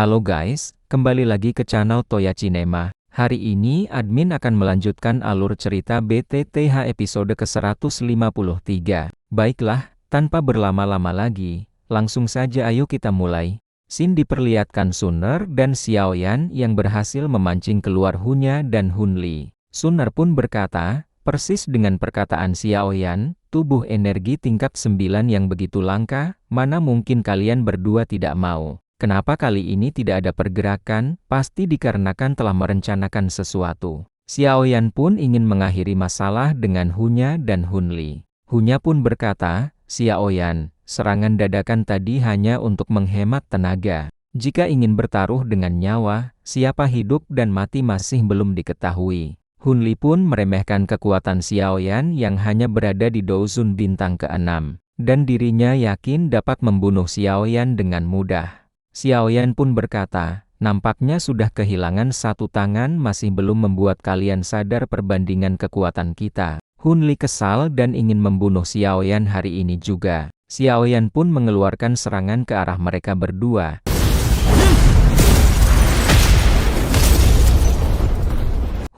Halo guys, kembali lagi ke channel Toya Cinema. Hari ini admin akan melanjutkan alur cerita BTTH episode ke-153. Baiklah, tanpa berlama-lama lagi, langsung saja ayo kita mulai. Scene diperlihatkan Sunner dan Xiaoyan yang berhasil memancing keluar Hunya dan Hunli. Sunner pun berkata, persis dengan perkataan Xiaoyan, tubuh energi tingkat 9 yang begitu langka, mana mungkin kalian berdua tidak mau. Kenapa kali ini tidak ada pergerakan? Pasti dikarenakan telah merencanakan sesuatu. Xiaoyan pun ingin mengakhiri masalah dengan Hunya dan Hunli. Hunya pun berkata, Xiaoyan, serangan dadakan tadi hanya untuk menghemat tenaga. Jika ingin bertaruh dengan nyawa, siapa hidup dan mati masih belum diketahui. Hunli pun meremehkan kekuatan Xiaoyan yang hanya berada di Douzun bintang ke-6. Dan dirinya yakin dapat membunuh Xiaoyan dengan mudah. Xiaoyan pun berkata, nampaknya sudah kehilangan satu tangan masih belum membuat kalian sadar perbandingan kekuatan kita. Hunli kesal dan ingin membunuh Xiaoyan hari ini juga. Xiaoyan pun mengeluarkan serangan ke arah mereka berdua.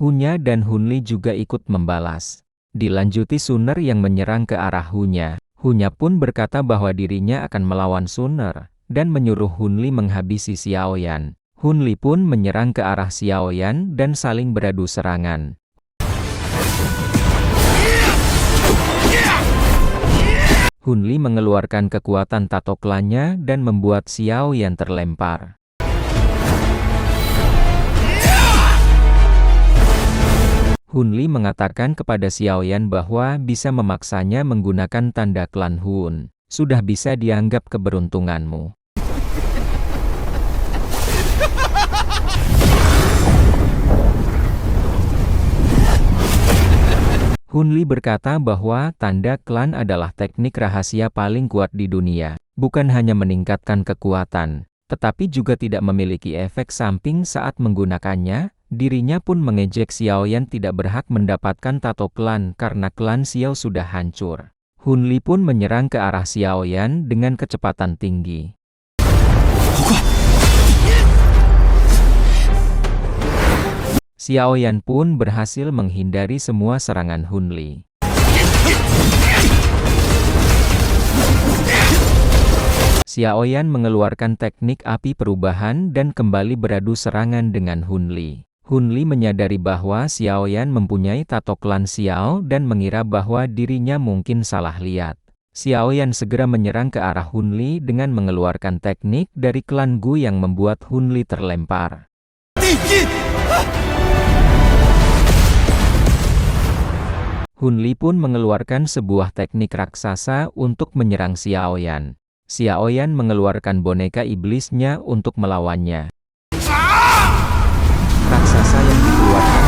Hunya dan Hunli juga ikut membalas. Dilanjuti Sunner yang menyerang ke arah Hunya. Hunya pun berkata bahwa dirinya akan melawan Sunner dan menyuruh Hunli menghabisi Xiaoyan. Hunli pun menyerang ke arah Xiaoyan dan saling beradu serangan. Hunli mengeluarkan kekuatan tatoklannya dan membuat Xiaoyan terlempar. Hunli mengatakan kepada Xiaoyan bahwa bisa memaksanya menggunakan tanda klan Hun. Sudah bisa dianggap keberuntunganmu. Hunli berkata bahwa tanda klan adalah teknik rahasia paling kuat di dunia. Bukan hanya meningkatkan kekuatan, tetapi juga tidak memiliki efek samping saat menggunakannya. Dirinya pun mengejek Xiaoyan tidak berhak mendapatkan tato klan karena klan Xiao sudah hancur. Hunli pun menyerang ke arah Xiaoyan dengan kecepatan tinggi. Xiaoyan pun berhasil menghindari semua serangan Hunli. Xiaoyan mengeluarkan teknik api perubahan dan kembali beradu serangan dengan Hunli. Hunli menyadari bahwa Xiaoyan mempunyai tato klan Xiao dan mengira bahwa dirinya mungkin salah lihat. Xiaoyan segera menyerang ke arah Hunli dengan mengeluarkan teknik dari klan Gu yang membuat Hunli terlempar. Hunli pun mengeluarkan sebuah teknik raksasa untuk menyerang Xiaoyan. Xiaoyan mengeluarkan boneka iblisnya untuk melawannya. Raksasa yang dikeluarkan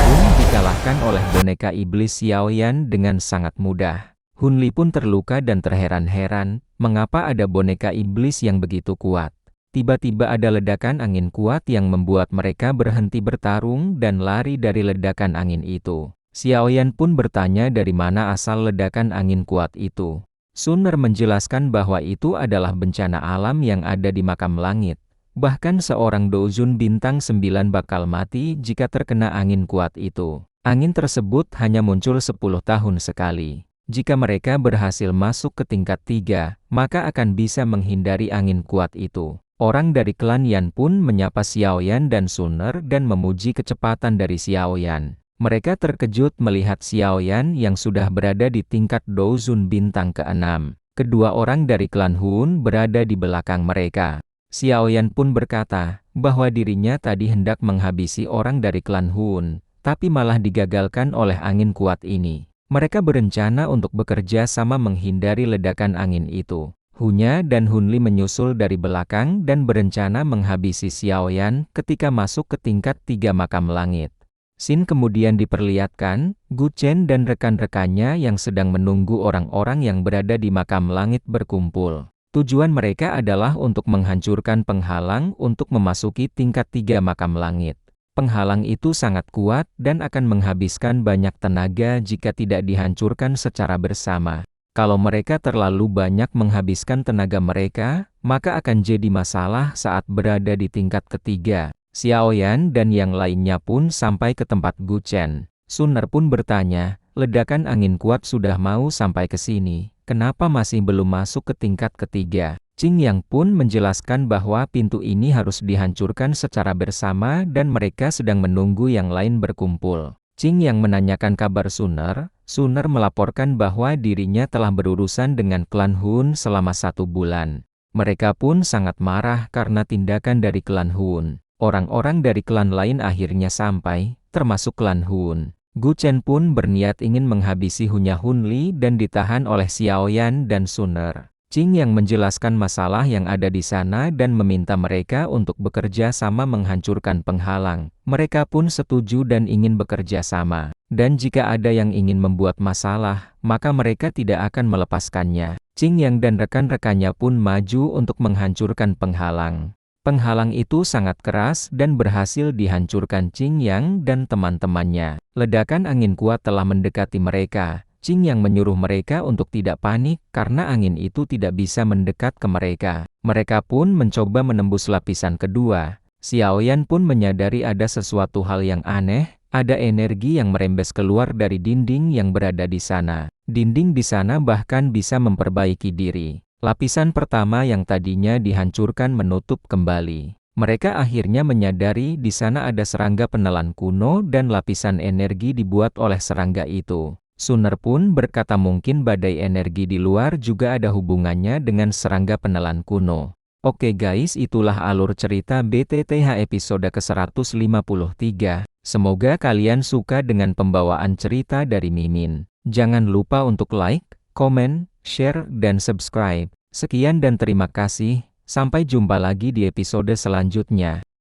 pun dikalahkan oleh boneka iblis Xiaoyan dengan sangat mudah. Hunli pun terluka dan terheran-heran, mengapa ada boneka iblis yang begitu kuat. Tiba-tiba ada ledakan angin kuat yang membuat mereka berhenti bertarung dan lari dari ledakan angin itu. Xiaoyan pun bertanya dari mana asal ledakan angin kuat itu. Sunner menjelaskan bahwa itu adalah bencana alam yang ada di makam langit. Bahkan seorang Douzun bintang 9 bakal mati jika terkena angin kuat itu. Angin tersebut hanya muncul 10 tahun sekali. Jika mereka berhasil masuk ke tingkat 3, maka akan bisa menghindari angin kuat itu. Orang dari klan Yan pun menyapa Xiaoyan dan Sunner dan memuji kecepatan dari Xiaoyan. Mereka terkejut melihat Xiaoyan yang sudah berada di tingkat Douzun bintang ke-6. Kedua orang dari klan Hun berada di belakang mereka. Xiaoyan pun berkata bahwa dirinya tadi hendak menghabisi orang dari klan Hun, tapi malah digagalkan oleh angin kuat ini. Mereka berencana untuk bekerja sama menghindari ledakan angin itu. Hunya dan Hunli menyusul dari belakang dan berencana menghabisi Xiaoyan ketika masuk ke tingkat 3 makam langit. Scene kemudian diperlihatkan, Gu Chen dan rekan-rekannya yang sedang menunggu orang-orang yang berada di makam langit berkumpul. Tujuan mereka adalah untuk menghancurkan penghalang untuk memasuki tingkat 3 makam langit. Penghalang itu sangat kuat dan akan menghabiskan banyak tenaga jika tidak dihancurkan secara bersama. Kalau mereka terlalu banyak menghabiskan tenaga mereka, maka akan jadi masalah saat berada di tingkat ketiga. Xiaoyan dan yang lainnya pun sampai ke tempat Gu Chen. Suner pun bertanya, ledakan angin kuat sudah mau sampai ke sini, kenapa masih belum masuk ke tingkat ketiga? Qing Yang pun menjelaskan bahwa pintu ini harus dihancurkan secara bersama dan mereka sedang menunggu yang lain berkumpul. Qing Yang menanyakan kabar Suner. Suner melaporkan bahwa dirinya telah berurusan dengan klan Hun selama 1 bulan. Mereka pun sangat marah karena tindakan dari klan Hun. Orang-orang dari klan lain akhirnya sampai, termasuk klan Hun. Gu Chen pun berniat ingin menghabisi Hunya Hunli dan ditahan oleh Xiaoyan dan Suner. Qing Yang menjelaskan masalah yang ada di sana dan meminta mereka untuk bekerja sama menghancurkan penghalang. Mereka pun setuju dan ingin bekerja sama. Dan jika ada yang ingin membuat masalah, maka mereka tidak akan melepaskannya. Qing Yang dan rekan-rekannya pun maju untuk menghancurkan penghalang. Penghalang itu sangat keras dan berhasil dihancurkan Qing Yang dan teman-temannya. Ledakan angin kuat telah mendekati mereka. Qing Yang menyuruh mereka untuk tidak panik karena angin itu tidak bisa mendekat ke mereka. Mereka pun mencoba menembus lapisan kedua. Xiaoyan pun menyadari ada sesuatu hal yang aneh, ada energi yang merembes keluar dari dinding yang berada di sana. Dinding di sana bahkan bisa memperbaiki diri. Lapisan pertama yang tadinya dihancurkan menutup kembali. Mereka akhirnya menyadari di sana ada serangga penelan kuno dan lapisan energi dibuat oleh serangga itu. Suner pun berkata mungkin badai energi di luar juga ada hubungannya dengan serangga penelan kuno. Oke guys, itulah alur cerita BTTH episode ke-153. Semoga kalian suka dengan pembawaan cerita dari Mimin. Jangan lupa untuk like, komen, share, dan subscribe. Sekian dan terima kasih. Sampai jumpa lagi di episode selanjutnya.